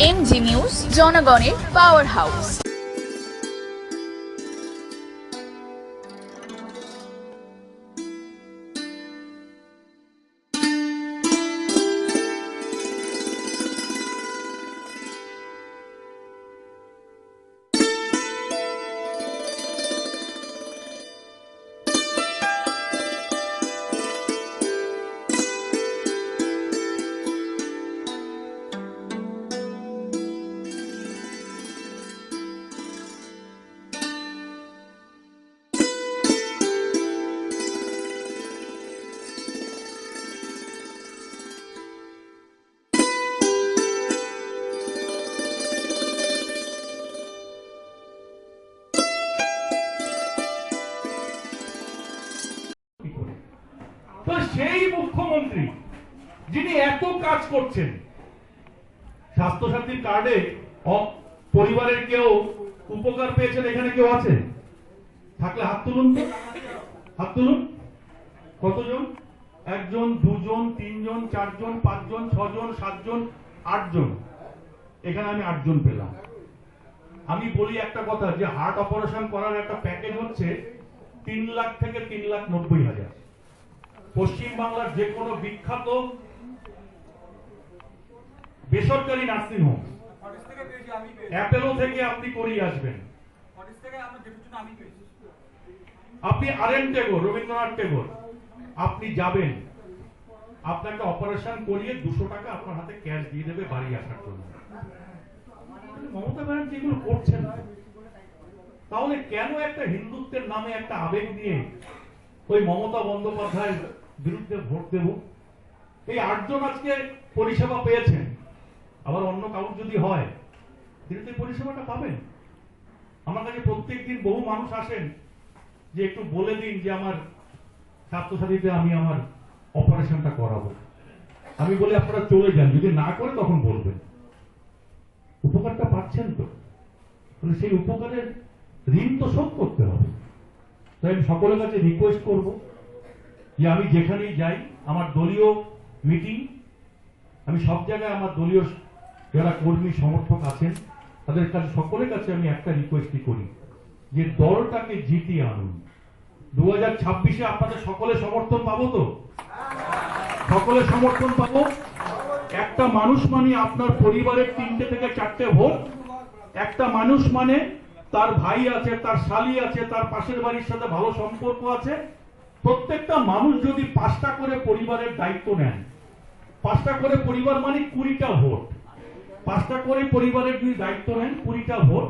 MG news, জনগণের power house. তো সেই মুখ্যমন্ত্রী যিনি এত কাজ করছেন, স্বাস্থ্যসাথীর কার্ডে পরিবারের কেউ উপকার পেয়েছেন এখানে কেউ আছে? থাকলে হাত তুলুন তো, হাত তুলুন। কতজন? একজন, দুজন, তিনজন, চারজন, পাঁচজন, ছজন, সাতজন, আটজন। এখানে আমি 8 জন পেলাম। আমি বলি একটা কথা, যে হার্ট অপারেশন করার একটা প্যাকেজ হচ্ছে 3 লাখ থেকে 3,90,000। পশ্চিম বাংলার যে কোনো বিখ্যাত বেসরকারি নার্সিং হোম, অ্যাপেলো থেকে আপনি করিয়ে আসবেন। আপনি আরএন টেগোর, রবীন্দ্রনাথ টেগোর, আপনি যাবেন, আপনাকে অপারেশন করিয়ে 200 টাকা আপনার হাতে ক্যাশ দিয়ে দেবে বাড়ি আসার জন্য। মমতা ব্যানার্জি এগুলো করছেন না। তাহলে কেন একটা হিন্দুত্বের নামে একটা আবেগ নিয়ে ওই মমতা বন্দ্যোপাধ্যায়ের বিরুদ্ধে ভোট দেব? এই 8 জন আজকে পরিষেবা পেয়েছেন, আবার অন্য কাউর যদি হয় তিনি তো পরিষেবাটা পাবেন। আমার কাছে প্রত্যেকদিন বহু মানুষ আসেন যে একটু বলে দিন যে আমার স্বাস্থ্যসাথীতে আমি আমার অপারেশনটা করাবো। আমি বলি আপনারা চলে যান, যদি না করে তখন বলবেন। উপকারটা পাচ্ছেন তো, সেই উপকারের ঋণ তো শোধ করতে হবে। তাই আমি সকলের কাছে রিকোয়েস্ট করব যে আমি যেখানেই যাই, আমার দলীয় মিটিং, আমি সব জায়গায় আমার দলীয় যারা কর্মী সমর্থক আছেন তাদের কাছে, সকলের কাছে আমি একটা রিকোয়েস্টই করি যে দলটাকে জিতিয়ে আনুন। 2026-এ আপনাদের সকলের সমর্থন পাবো তো? সকলের সমর্থন পাবো। একটা মানুষ মানে আপনার পরিবারের 3টে থেকে 4টে ভোট। একটা মানুষ মানে তার ভাই আছে, তার শালী আছে, তার পাশের বাড়ির সাথে ভালো সম্পর্ক আছে। প্রত্যেকটা মানুষ যদি 5টা করে পরিবারের দায়িত্ব নেন, 5টা করে পরিবার মানে 20টা ভোট। 5টা করে পরিবারের যদি দায়িত্ব নেন, 20টা ভোট।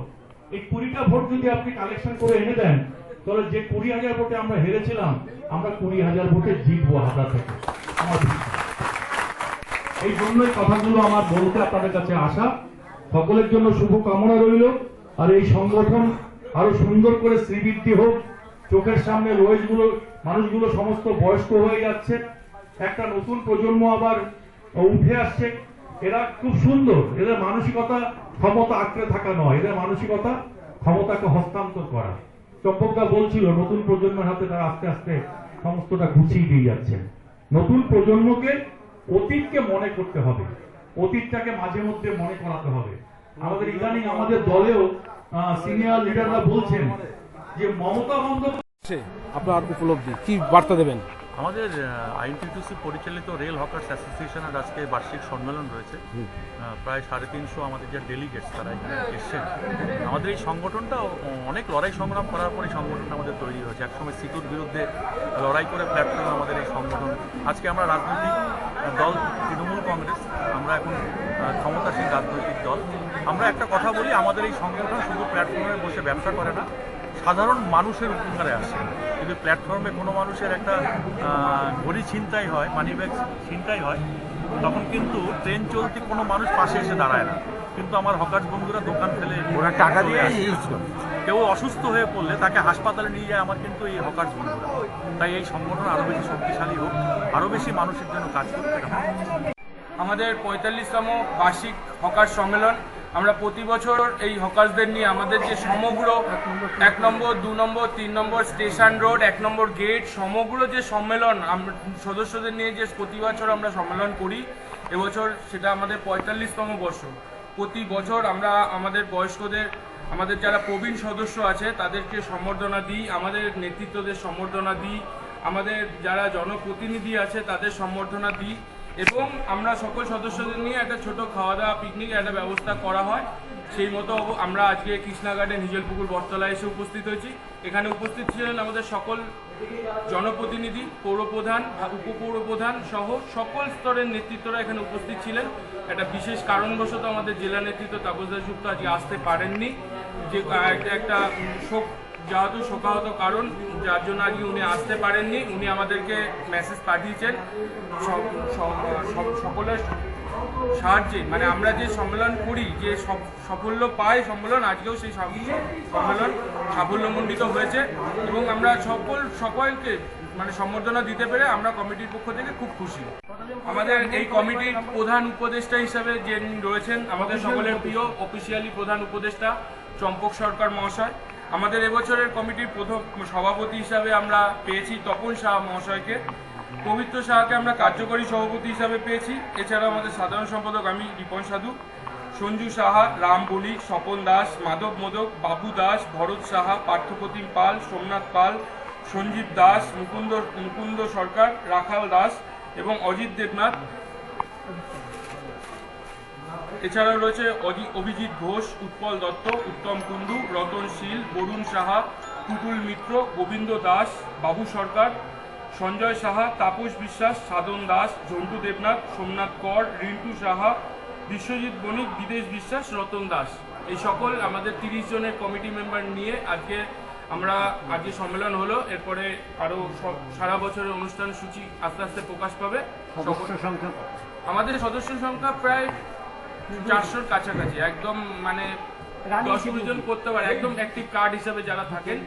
এই 20টা ভোট যদি আপনি কালেকশন করে এনে দেন, তাহলে যে 20,000 ভোটে আমরা হেরেছিলাম, আমরা 20,000 ভোটে জিতবো হাওড়া থেকে। আমার এই জন্যই কথাগুলো আমার বলতে আপনাদের কাছে আসা। সকলের জন্য শুভ কামনা রইল। আর এই সংগঠন আরো সুন্দর করে শ্রীবৃদ্ধি হোক। চোখের সামনে রয়েছগুলো, মানুষগুলো সমস্ত বয়স্ক হয়ে যাচ্ছে, একটা নতুন প্রজন্ম আবার উঠে আসছে। এরা খুব সুন্দর, এদের মানসিকতা ক্ষমতা আঁকড়ে থাকা নয়, এদের মানসিকতা ক্ষমতাকে হস্তান্তর করা। চম্পকদা বলছিল নতুন প্রজন্মের হাতে তারা আস্তে আস্তে সমস্তটা গুছিয়ে দিয়ে যাচ্ছে। নতুন প্রজন্মকে অতীতকে মনে করতে হবে, অতীতটাকে মাঝে মধ্যে মনে করাতে হবে। আমাদের ইদানিং আমাদের দলেও সিনিয়র লিডাররা বলছেন যে মমতা বন্দ্যোপাধ্যায়, আপনার উপলব্ধি কি বার্তা দেবেন? আমাদের আইনটিটিউসি পরিচালিত রেল হকার্স অ্যাসোসিয়েশনের আজকে বার্ষিক সম্মেলন রয়েছে। প্রায় 350 আমাদের যে ডেলিগেটস তারা এখানে এসছেন। আমাদের এই সংগঠনটা অনেক লড়াই সংগ্রাম করার পরে সংগঠনটা আমাদের তৈরি হয়েছে। একসময় সিটুর বিরুদ্ধে লড়াই করে প্ল্যাটফর্মে আমাদের এই সংগঠন। আজকে আমরা রাজনৈতিক দল তৃণমূল কংগ্রেস, আমরা এখন ক্ষমতাসীন রাজনৈতিক দল। আমরা একটা কথা বলি, আমাদের এই সংগঠন শুধু প্ল্যাটফর্মে বসে ব্যবসা করে না, সাধারণ মানুষের উপকারে আসে। যদি প্ল্যাটফর্মে কোনো মানুষের একটা ঘড়ি ছিনতাই হয়, মানি ব্যাগ ছিনতাই হয়, তখন কিন্তু ট্রেন চলতি কোনো মানুষ পাশে এসে দাঁড়ায় না। কিন্তু আমার হকার্স বন্ধুরা দোকান ফেলে ওরা টাকা দিয়ে কেউ অসুস্থ হয়ে পড়লে তাকে হাসপাতালে নিয়ে যায় আমার কিন্তু এই হকার্স বন্ধুরা। তাই এই সংগঠন আরও বেশি শক্তিশালী হোক, আরও বেশি মানুষের জন্য কাজ করতে। আমাদের 45তম বার্ষিক হকার সম্মেলন। আমরা প্রতি বছর এই হকার্সদের নিয়ে আমাদের যে সমগ্র 1 নম্বর, 2 নম্বর, 3 নম্বর স্টেশন রোড, 1 নম্বর গেট সমগ্র যে সম্মেলন আমরা সদস্যদের নিয়ে যে প্রতি বছর আমরা সম্মেলন করি, এবছর সেটা আমাদের 45তম বর্ষ। প্রতি বছর আমরা আমাদের বয়স্কদের, আমাদের যারা প্রবীণ সদস্য আছে তাদেরকে সম্বর্ধনা দিই, আমাদের নেতৃত্বদের সম্বর্ধনা দিই, আমাদের যারা জনপ্রতিনিধি আছে তাদের সম্বর্ধনা দিই এবং আমরা সকল সদস্যদের নিয়ে একটা ছোট খাওয়া দাওয়া পিকনিকের একটা ব্যবস্থা করা হয়। সেই মতো আমরা আজকে কৃষ্ণা গার্ডেন হিজলপুকুর বটতলায় এসে উপস্থিত হয়েছি। এখানে উপস্থিত ছিলেন আমাদের সকল জনপ্রতিনিধি, পৌরপ্রধান, উপপৌরপ্রধান সহ সকল স্তরের নেতৃত্বরা এখানে উপস্থিত ছিলেন। একটা বিশেষ কারণবশত আমাদের জেলা নেতৃত্ব তাপস দাশগুপ্ত আজকে আসতে পারেননি, যে একটা যেহেতু শোকাহত কারণ, যার জন্য আজকে উনি আসতে পারেননি। উনি আমাদেরকে মেসেজ পাঠিয়েছেন সকলের সাহায্যে, মানে আমরা যে সম্মেলন করি, যে সাফল্য পায় সম্মেলন, আজকেও সেই সম্মেলন সাফল্যমণ্ডিত হয়েছে এবং আমরা সকলকে মানে সম্বর্ধনা দিতে পেরে আমরা কমিটির পক্ষ থেকে খুব খুশি। আমাদের এই কমিটির প্রধান উপদেষ্টা হিসাবে যে রয়েছেন আমাদের সকলের প্রিয় অফিসিয়ালি প্রধান উপদেষ্টা চম্পক সরকার মহাশয়। আমাদের এবছরের কমিটির প্রথম সভাপতি হিসাবে আমরা পেয়েছি তপন সাহা মহাশয়কে। পবিত্র সাহাকে আমরা কার্যকরী সভাপতি হিসাবে পেয়েছি। এছাড়া আমাদের সাধারণ সম্পাদক আমি রিপন সাধু, সঞ্জু সাহা, রাম বলি, স্বপন দাস, মাধব মোদক, বাবু দাস, ভরত সাহা, পার্থপ্রতিম পাল, সোমনাথ পাল, সঞ্জীব দাস, মুকুন্দ সরকার, রাখাল দাস এবং অজিত দেবনাথ। এছাড়াও রয়েছে অভিজিৎ ঘোষ, উৎপল দত্ত, উত্তম কুণ্ডু, রতন শীল, বরুণ সাহা, টুটুল মিত্র, গোবিন্দ দাস, বাবু সরকার, সঞ্জয় সাহা, তাপস বিশ্বাস, সাধন দাস, ঝন্টু দেবনাথ, সোমনাথ কর, রিন্টু সাহা, বিশ্বজিৎ বণিক, বিদেশ বিশ্বাস, রতন দাস। এই সকল আমাদের 30 জনের কমিটি মেম্বার নিয়ে আজকে সম্মেলন হলো। এরপরে আরো সারা বছরের অনুষ্ঠান সূচি আস্তে আস্তে প্রকাশ পাবে। আমাদের সদস্য সংখ্যা প্রায় 400-র কাছাকাছি, একদম মানে 10-20 জন করতে পারে একদম অ্যাক্টিভ কার্ড হিসাবে যারা থাকেন।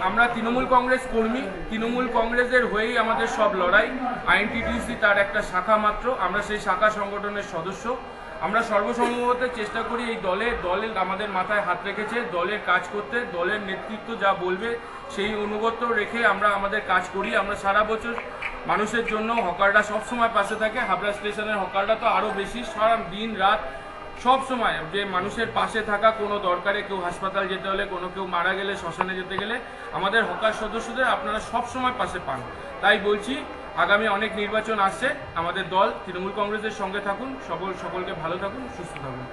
আমরা তৃণমূল কংগ্রেস কর্মী, তৃণমূল কংগ্রেসের হয়েই আমাদের সব লড়াই। আইএনটিটিউসি তার একটা শাখা মাত্র, আমরা সেই শাখা সংগঠনের সদস্য। আমরা সর্বসম্মত চেষ্টা করি এই দলের আমাদের মাথায় হাত রেখেছে, দলের কাজ করতে, দলের নেতৃত্ব যা বলবে সেই অনুগত রেখে আমরা আমাদের কাজ করি। আমরা সারা বছর মানুষের জন্য, হকাররা সবসময় পাশে থাকে, হাবড়া স্টেশনের হকাররা তো আরও বেশি, সারা দিন রাত সব সময় যে মানুষের পাশে থাকা, কোনো দরকারে কেউ হাসপাতাল যেতে হলে, কেউ মারা গেলে, শ্মশানে যেতে গেলে আমাদের হকার সদস্যদের আপনারা সব সময় পাশে পান। তাই বলছি আগামী অনেক নির্বাচন আসছে, আমাদের দল তৃণমূল কংগ্রেসের সঙ্গে থাকুন, সকলকে ভালো থাকুন, সুস্থ থাকুন।